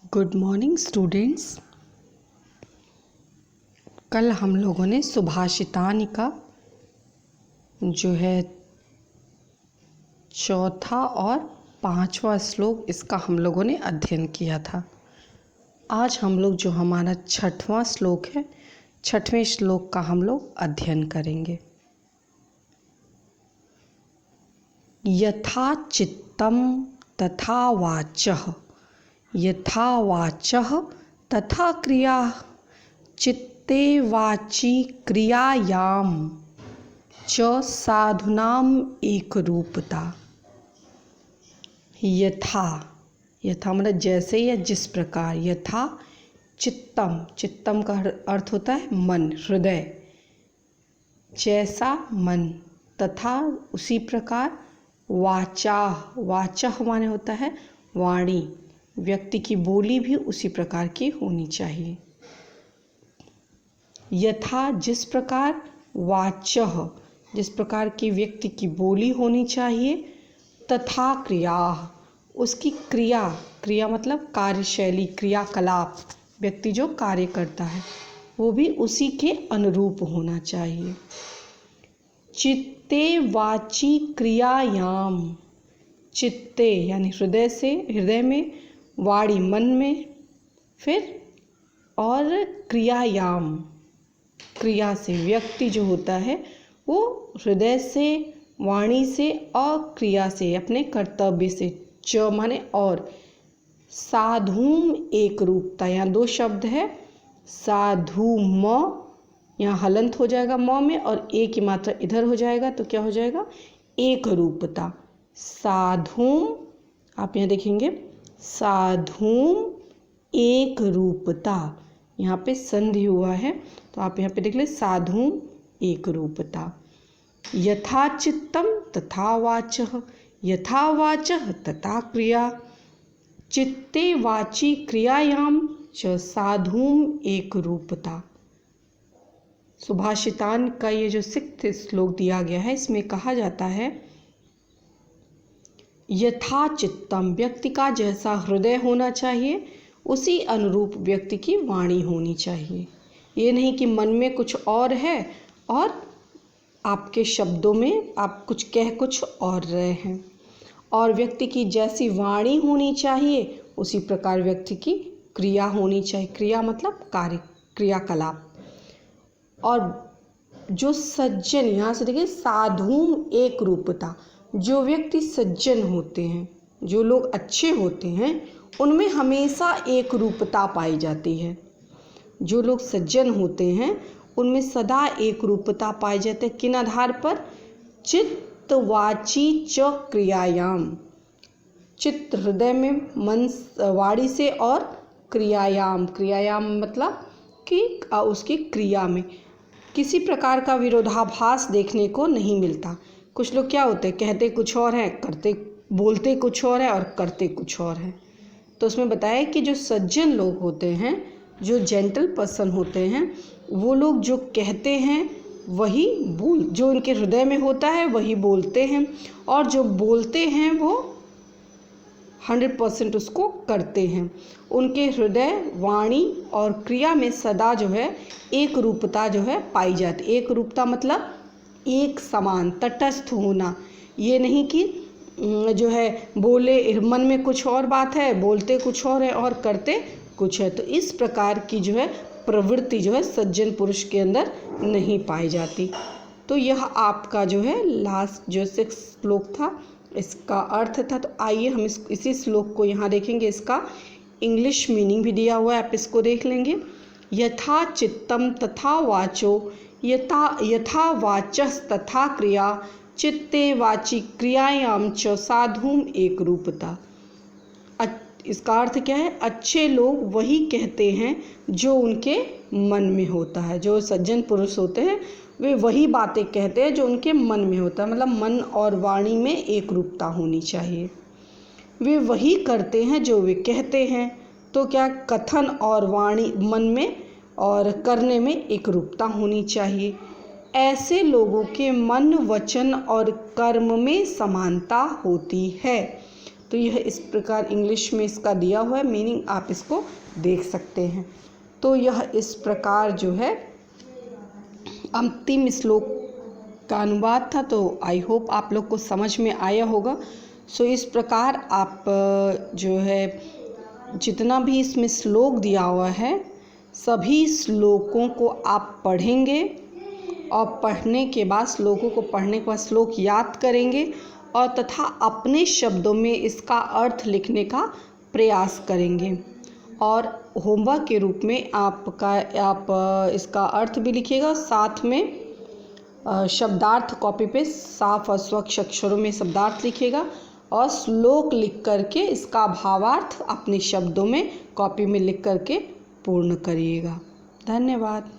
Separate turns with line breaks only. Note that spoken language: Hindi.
Good morning students. कल हम लोगों ने सुभाषितानि का जो है चौथा और पांचवा श्लोक, इसका हम लोगों ने अध्ययन किया था। आज हम लोग जो हमारा छठवां श्लोक है, छठवें श्लोक का हम लोग अध्ययन करेंगे। यथा चित्तम तथा वाचः, यथा वाचः तथा क्रिया, चित्ते वाची क्रियायाम च साधूनाम एक रूपता। यथा, यथा मतलब जैसे या जिस प्रकार। यथा चित्तम, चित्तम का अर्थ होता है मन, हृदय। जैसा मन, तथा उसी प्रकार। वाचा, वाचा माने होता है वाणी। व्यक्ति की बोली भी उसी प्रकार की होनी चाहिए। यथा जिस प्रकार, वाचः जिस प्रकार की व्यक्ति की बोली होनी चाहिए, तथा क्रिया उसकी क्रिया, क्रिया मतलब कार्यशैली, क्रियाकलाप, व्यक्ति जो कार्य करता है वो भी उसी के अनुरूप होना चाहिए। चित्ते वाची क्रियायाम, चित्ते यानी हृदय से, हृदय में, वाणी मन में, फिर और क्रियायाम क्रिया से। व्यक्ति जो होता है वो हृदय से, वाणी से और क्रिया से, अपने कर्तव्य से। च माने और, साधुम एक रूपता, यहाँ दो शब्द है साधु म, यहाँ हलंत हो जाएगा म में और एक की मात्रा इधर हो जाएगा तो क्या हो जाएगा, एक रूपता। साधुम, आप यहाँ देखेंगे साधुम एक रूपता, यहाँ पे संधि हुआ है तो आप यहाँ पे देख ले साधुम एक रूपता। यथा चित्तम तथा वाचः, यथा वाचः तथा क्रिया, चित्ते वाची क्रियायाम च साधुम एक रूपता। सुभाषितान का ये जो 6th श्लोक दिया गया है, इसमें कहा जाता है यथा चित्तम, व्यक्ति का जैसा हृदय होना चाहिए उसी अनुरूप व्यक्ति की वाणी होनी चाहिए। ये नहीं कि मन में कुछ और है और आपके शब्दों में आप कुछ कह कुछ और रहे हैं। और व्यक्ति की जैसी वाणी होनी चाहिए उसी प्रकार व्यक्ति की क्रिया होनी चाहिए। क्रिया मतलब कार्य, क्रियाकलाप। और जो सज्जन, यहाँ से देखिए साधुम एक रूपता, जो व्यक्ति सज्जन होते हैं, जो लोग अच्छे होते हैं, उनमें हमेशा एक रूपता पाई जाती है। जो लोग सज्जन होते हैं उनमें सदा एक रूपता पाई जाती है। किन आधार पर, चित्त वाची च क्रियायाम, चित्त हृदय में, मन वाणी से और क्रियायाम, क्रियायाम मतलब कि उसकी क्रिया में किसी प्रकार का विरोधाभास देखने को नहीं मिलता। कुछ लोग क्या होते हैं, कहते कुछ और है, करते बोलते कुछ और है और करते कुछ और है। तो उसमें बताया कि जो सज्जन लोग होते हैं, जो जेंटल पर्सन होते हैं, वो लोग जो कहते हैं वही जो उनके हृदय में होता है वही बोलते हैं, और जो बोलते हैं वो 100% उसको करते हैं। उनके हृदय, वाणी और क्रिया में सदा जो है एक रूपता जो है पाई जाती। एक रूपता मतलब एक समान, तटस्थ होना। ये नहीं कि जो है बोले, मन में कुछ और बात है, बोलते कुछ और है और करते कुछ है। तो इस प्रकार की जो है प्रवृत्ति जो है सज्जन पुरुष के अंदर नहीं पाई जाती। तो यह आपका जो है लास्ट जो 6 श्लोक था, इसका अर्थ था। तो आइए हम इसी श्लोक को यहाँ देखेंगे। इसका इंग्लिश मीनिंग भी दिया हुआ है, आप इसको देख लेंगे। यथा चित्तम तथा वाचो, यथा वाचस् तथा क्रिया, चित्ते वाची क्रियायाम च साधुम एक रूपता। इसका अर्थ क्या है, अच्छे लोग वही कहते हैं जो उनके मन में होता है। जो सज्जन पुरुष होते हैं वे वही बातें कहते हैं जो उनके मन में होता है, मतलब मन और वाणी में एक रूपता होनी चाहिए। वे वही करते हैं जो वे कहते हैं। तो क्या, कथन और वाणी, मन में और करने में एक रूपता होनी चाहिए। ऐसे लोगों के मन, वचन और कर्म में समानता होती है। तो यह इस प्रकार इंग्लिश में इसका दिया हुआ है मीनिंग, आप इसको देख सकते हैं। तो यह इस प्रकार जो है अंतिम श्लोक का अनुवाद था। तो आई होप आप लोग को समझ में आया होगा। सो इस प्रकार आप जो है जितना भी इसमें श्लोक दिया हुआ है सभी श्लोकों को आप पढ़ेंगे और पढ़ने के बाद श्लोकों को पढ़ने के बाद श्लोक याद करेंगे और तथा अपने शब्दों में इसका अर्थ लिखने का प्रयास करेंगे। और होमवर्क के रूप में आप इसका अर्थ भी लिखिएगा, साथ में शब्दार्थ कॉपी पे साफ और स्वच्छ अक्षरों में शब्दार्थ लिखिएगा और श्लोक लिख करके इसका भावार्थ अपने शब्दों में कॉपी में लिख करके पूर्ण करिएगा। धन्यवाद।